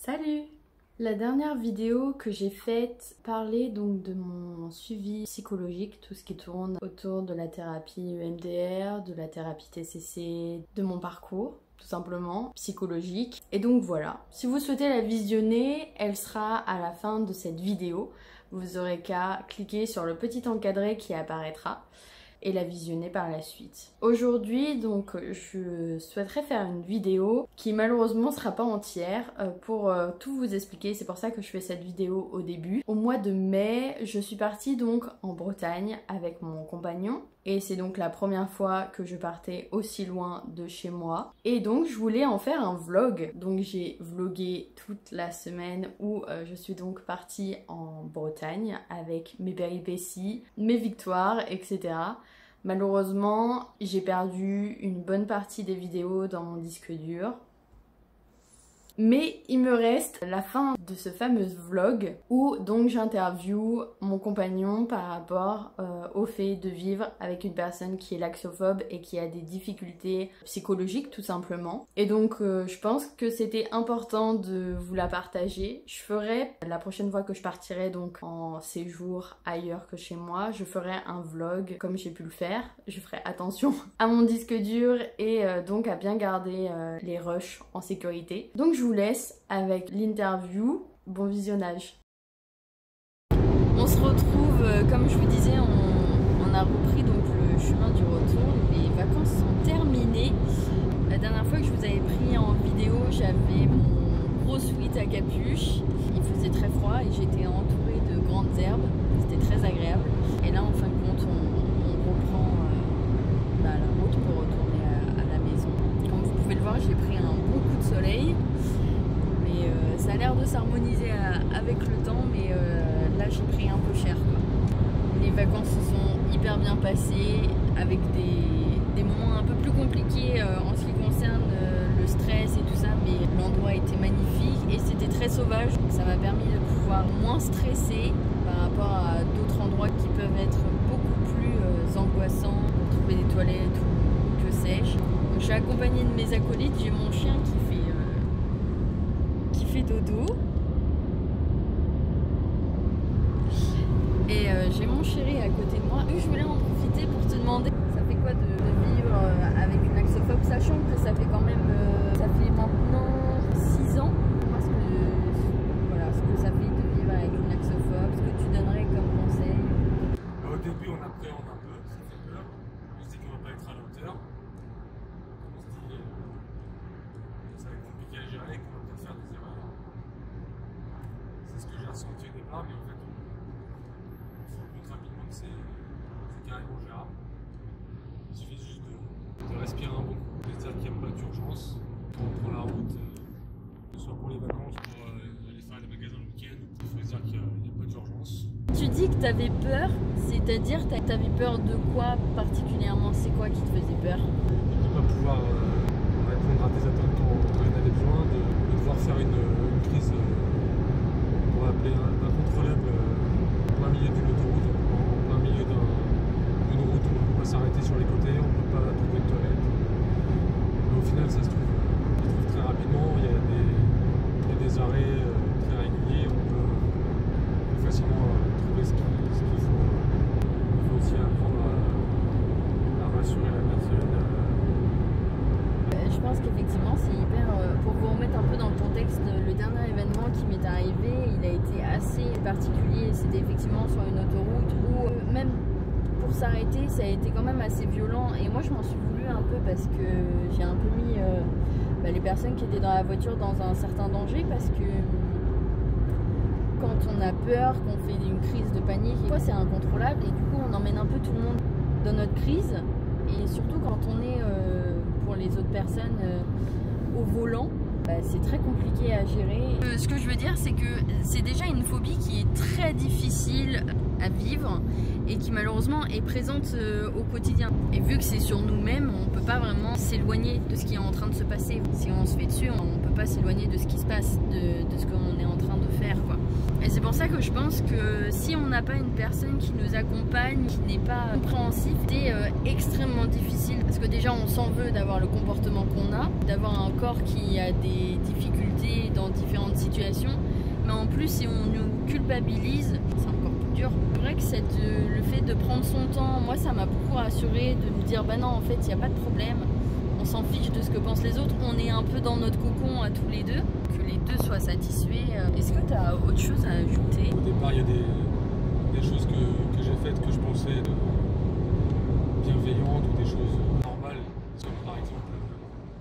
Salut! La dernière vidéo que j'ai faite parlait donc de mon suivi psychologique, tout ce qui tourne autour de la thérapie EMDR, de la thérapie TCC, de mon parcours, tout simplement, psychologique. Et donc voilà, si vous souhaitez la visionner, elle sera à la fin de cette vidéo. Vous aurez qu'à cliquer sur le petit encadré qui apparaîtra et la visionner par la suite. Aujourd'hui, donc, je souhaiterais faire une vidéo qui malheureusement sera pas entière pour tout vous expliquer. C'est pour ça que je fais cette vidéo au début. Au mois de mai, je suis partie donc en Bretagne avec mon compagnon. Et c'est donc la première fois que je partais aussi loin de chez moi. Et donc je voulais en faire un vlog. Donc j'ai vlogué toute la semaine où je suis donc partie en Bretagne avec mes péripéties, mes victoires, etc. Malheureusement, j'ai perdu une bonne partie des vidéos dans mon disque dur. Mais il me reste la fin de ce fameux vlog où donc j'interviewe mon compagnon par rapport au fait de vivre avec une personne qui est laxophobe et qui a des difficultés psychologiques tout simplement. Et donc je pense que c'était important de vous la partager. Je ferai, la prochaine fois que je partirai donc en séjour ailleurs que chez moi, je ferai un vlog comme j'ai pu le faire. Je ferai attention à mon disque dur et donc à bien garder les rushs en sécurité. Donc je vous laisse avec l'interview. Bon visionnage. On se retrouve, comme je vous disais, on a repris donc le chemin du retour. Les vacances sont terminées. La dernière fois que je vous avais pris en vidéo, j'avais mon gros sweat à capuche. Il faisait très froid et j'étais entourée de grandes herbes. C'était très agréable. Et là, en fin de compte, on reprend la route pour retourner à la maison. Comme vous pouvez le voir, j'ai pris un bon coup de soleil. Ça a l'air de s'harmoniser avec le temps, mais là j'ai pris un peu cher, quoi. Les vacances se sont hyper bien passées, avec des moments un peu plus compliqués en ce qui concerne le stress et tout ça, mais l'endroit était magnifique et c'était très sauvage. Ça m'a permis de pouvoir moins stresser par rapport à d'autres endroits qui peuvent être beaucoup plus angoissants, pour trouver des toilettes ou que sais-je. Donc, je suis accompagnée de mes acolytes, j'ai mon chien qui fait dodo et j'ai mon chéri à côté de moi. Je voulais en profiter pour te demander, ça fait quoi de vivre avec une laxophobe, sachant que ça fait quand même ça fait maintenant 6 ans. Moi, ce que ça fait de vivre avec une laxophobe, ce que tu donnerais comme conseil? Au début on appréhende un peu, ça fait peur, on se dit qu'on va pas être à la hauteur, on se dit ça va être compliqué à gérer, qu'on va peut-être faire des erreurs. C'est ce que j'ai ressenti au départ, mais en fait, on se rend compte rapidement que c'est carrément gérable. Il suffit juste de respirer un bon coup, de se dire qu'il n'y a pas d'urgence. Quand on prend la route, que ce soit pour les vacances, pour aller faire les magasins le week-end, il faut se dire qu'il n'y a pas d'urgence. Tu dis que tu avais peur, c'est-à-dire tu avais peur de quoi particulièrement? C'est quoi qui te faisait peur? De ne pas pouvoir répondre à tes attentes quand il en avait besoin, de devoir faire une crise. Appeler un contrôlable en plein milieu d'une autoroute, en plein milieu d'une route où on ne peut pas s'arrêter sur les côtés, on ne peut pas trouver de toilette. Mais au final, ça se trouve très rapidement. Il y a des arrêts très réguliers, on peut facilement trouver ce qu'il faut. Il faut aussi apprendre à rassurer la personne. Je pense qu'effectivement c'est hyper, pour vous remettre un peu dans le contexte, le dernier événement qui m'est arrivé, il a été assez particulier. C'était effectivement sur une autoroute où même pour s'arrêter ça a été quand même assez violent, et moi je m'en suis voulu un peu parce que j'ai un peu mis les personnes qui étaient dans la voiture dans un certain danger, parce que quand on a peur, qu'on fait une crise de panique, des fois c'est incontrôlable et du coup on emmène un peu tout le monde dans notre crise, et surtout quand on est pour les autres personnes au volant, c'est très compliqué à gérer. Ce que je veux dire, c'est que c'est déjà une phobie qui est très difficile à vivre et qui malheureusement est présente au quotidien. Et vu que c'est sur nous-mêmes, on ne peut pas vraiment s'éloigner de ce qui est en train de se passer. Si on se fait dessus, on ne peut pas s'éloigner de ce qui se passe, de ce qu'on est en train de faire. faire, quoi. Et c'est pour ça que je pense que si on n'a pas une personne qui nous accompagne, qui n'est pas compréhensif, c'est extrêmement difficile. Parce que déjà, on s'en veut d'avoir le comportement qu'on a, d'avoir un corps qui a des difficultés dans différentes situations. Mais en plus, si on nous culpabilise, c'est encore plus dur. C'est vrai que le fait de prendre son temps, moi, ça m'a beaucoup rassurée de me dire, bah non, en fait, il n'y a pas de problème. On s'en fiche de ce que pensent les autres. On est un peu dans notre cocon à tous les deux. Que les deux soient satisfaits. Est-ce que tu as autre chose à ajouter? Au départ, il y a des choses que j'ai faites que je pensais bienveillantes ou des choses normales. Comme par exemple,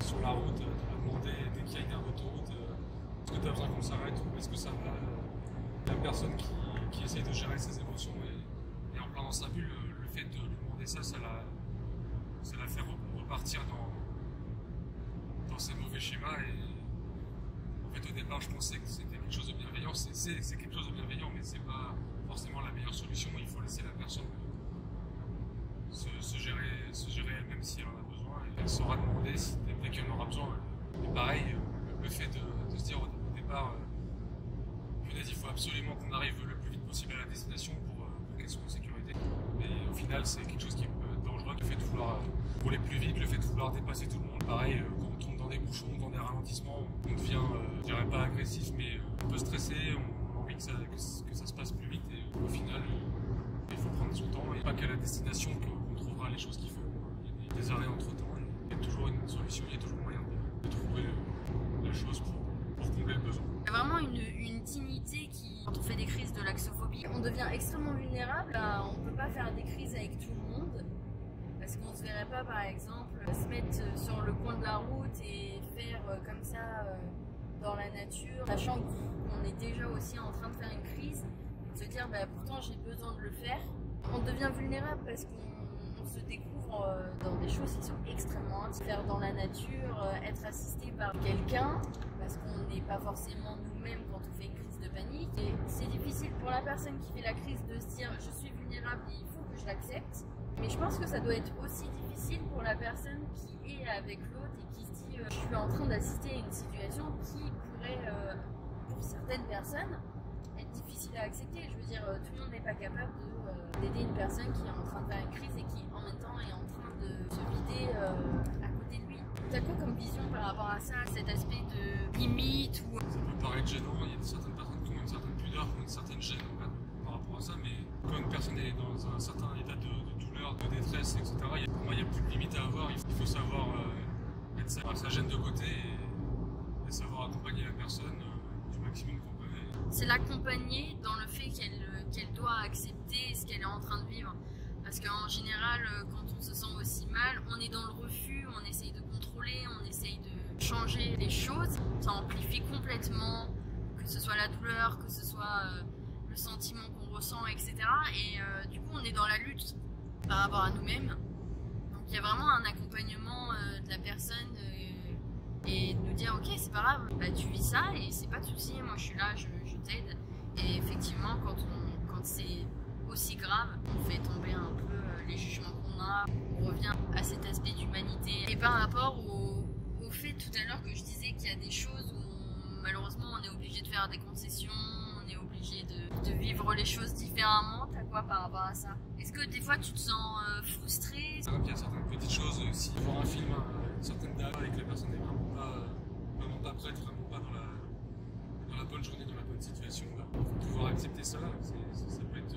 sur la route, tu vas demander dès qu'il y a une aire d'autoroute, est-ce que tu as besoin qu'on s'arrête ou est-ce que ça va? La personne qui essaye de gérer ses émotions et en plein dans sa bulle, le fait de lui demander ça la fait repartir dans ses mauvais schémas. Et en fait, au départ, je pensais que c'était quelque chose de bienveillant. C'est quelque chose de bienveillant, mais c'est pas forcément la meilleure solution. Il faut laisser la personne se gérer elle-même si elle en a besoin. Et elle saura demander dès qu'elle en aura besoin. Et pareil, le fait de se dire au départ, il faut absolument qu'on arrive le plus vite possible à la destination pour qu'elle soit en sécurité. Mais au final, c'est quelque chose qui peut être dangereux, le fait de vouloir rouler plus vite, le fait de vouloir dépasser tout le monde. Pareil, quand on tombe dans des bouchons, dans des ralentissements, on devient, je dirais pas agressif, mais un peu stressé, on a envie que ça se passe plus vite. Et au final, il faut prendre son temps. Et pas qu'à la destination qu'on trouvera les choses qu'il faut. Il y a des arrêts entre temps. Il y a toujours une solution, il y a toujours moyen de trouver la chose pour combler le besoin. Il y a vraiment une dignité qui, quand on fait des crises de l'axophobie, on devient extrêmement vulnérable. On ne peut pas faire des crises avec tout le monde parce qu'on ne se verrait pas, par exemple, se mettre sur le coin de la route et faire comme ça dans la nature, sachant qu'on est déjà aussi en train de faire une crise, se dire bah, pourtant j'ai besoin de le faire. On devient vulnérable parce qu'on se découvre dans des choses qui sont extrêmement intimes. Faire dans la nature, être assisté par quelqu'un, parce qu'on n'est pas forcément nous-mêmes quand on fait une crise de panique. Et c'est difficile pour la personne qui fait la crise de se dire je suis vulnérable et il faut que je l'accepte. Mais je pense que ça doit être aussi difficile pour la personne qui est avec l'autre et qui se dit je suis en train d'assister à une situation qui pourrait, pour certaines personnes, être difficile à accepter. Je veux dire, tout le monde n'est pas capable d'aider une personne qui est en train de faire une crise et qui en même temps est en train de se vider à côté de lui. T'as quoi comme vision par rapport à ça, cet aspect de limite ou... Ça peut paraître gênant, il y a certaines personnes qui ont une certaine pudeur, qui ont une certaine gêne par rapport à ça, mais quand une personne est dans un certain état de douleur, de détresse, etc., pour moi il n'y a plus de limite à avoir. Il faut savoir mettre sa gêne de côté et savoir accompagner la personne du maximum qu'on peut. C'est l'accompagner dans le fait qu'elle doit accepter ce qu'elle est en train de vivre. Parce qu'en général, quand on se sent aussi mal, on est dans le refus, on essaye de contrôler, on essaye de changer les choses. Ça amplifie complètement, que ce soit la douleur, que ce soit le sentiment qu'on ressent, etc. Et du coup, on est dans la lutte par rapport à nous-mêmes. Donc il y a vraiment un accompagnement de la personne et de nous dire ok, c'est pas grave, bah, tu vis ça et c'est pas de souci, moi je suis là, je t'aide. Et effectivement, quand c'est aussi grave, on fait tomber un peu les jugements qu'on a, on revient à cet aspect d'humanité. Et par rapport au fait tout à l'heure que je disais qu'il y a des choses où malheureusement on est obligé de faire des concessions, on est obligé de vivre les choses différemment. T'as quoi par rapport à ça? Est-ce que des fois tu te sens frustré? Il y a certaines petites choses, si voir un film, une certaine date et que la personne n'est vraiment pas prête, vraiment pas dans la bonne journée, dans la bonne situation, il faut pouvoir accepter ça. Ça peut être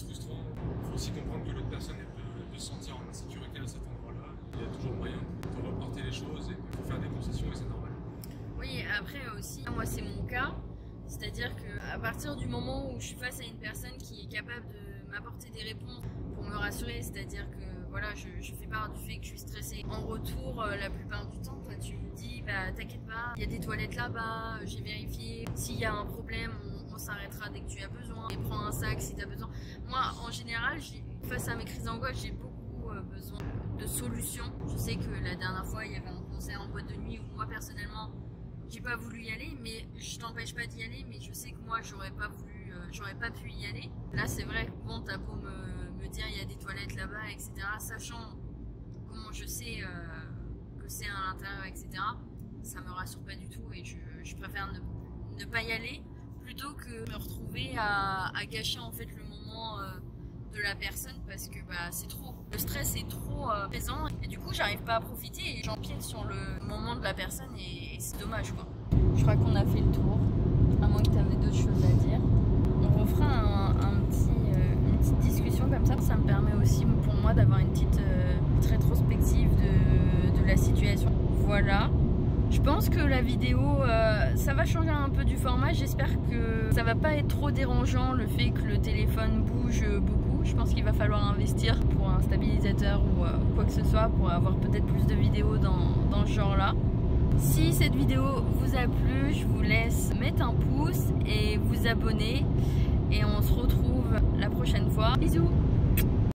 frustrant. Il faut aussi comprendre que l'autre personne peut se sentir en insécurité à cet endroit-là. Il y a toujours moyen de reporter les choses et il faut faire des concessions et c'est normal. Oui, après aussi, moi c'est mon cas. C'est-à-dire qu'à partir du moment où je suis face à une personne qui est capable de m'apporter des réponses pour me rassurer, c'est-à-dire que voilà, je fais part du fait que je suis stressée. En retour, la plupart du temps, toi tu me dis, bah t'inquiète pas, il y a des toilettes là-bas, j'ai vérifié. S'il y a un problème, on s'arrêtera dès que tu as besoin. Et prends un sac si tu as besoin. Moi, en général, face à mes crises d'angoisse, j'ai beaucoup besoin de solutions. Je sais que la dernière fois, il y avait un concert en boîte de nuit où moi, personnellement, j'ai pas voulu y aller, mais je t'empêche pas d'y aller, mais je sais que moi j'aurais pas pu y aller. Là c'est vrai, bon t'as beau me dire il y a des toilettes là-bas, etc. Sachant comment je sais que c'est à l'intérieur, etc. Ça me rassure pas du tout et je préfère ne ne pas y aller plutôt que me retrouver à gâcher en fait le moment de la personne parce que bah, c'est trop. Le stress est trop présent et du coup j'arrive pas à profiter et j'empiète sur le moment de la personne et c'est dommage quoi. Je crois qu'on a fait le tour, à moins que tu avais d'autres choses à dire. On refera une petite discussion comme ça me permet aussi pour moi d'avoir une petite rétrospective de la situation. Voilà. Je pense que la vidéo, ça va changer un peu du format. J'espère que ça va pas être trop dérangeant le fait que le téléphone bouge beaucoup. Je pense qu'il va falloir investir pour un stabilisateur ou quoi que ce soit pour avoir peut-être plus de vidéos dans ce genre-là. Si cette vidéo vous a plu, je vous laisse mettre un pouce et vous abonner. Et on se retrouve la prochaine fois. Bisous!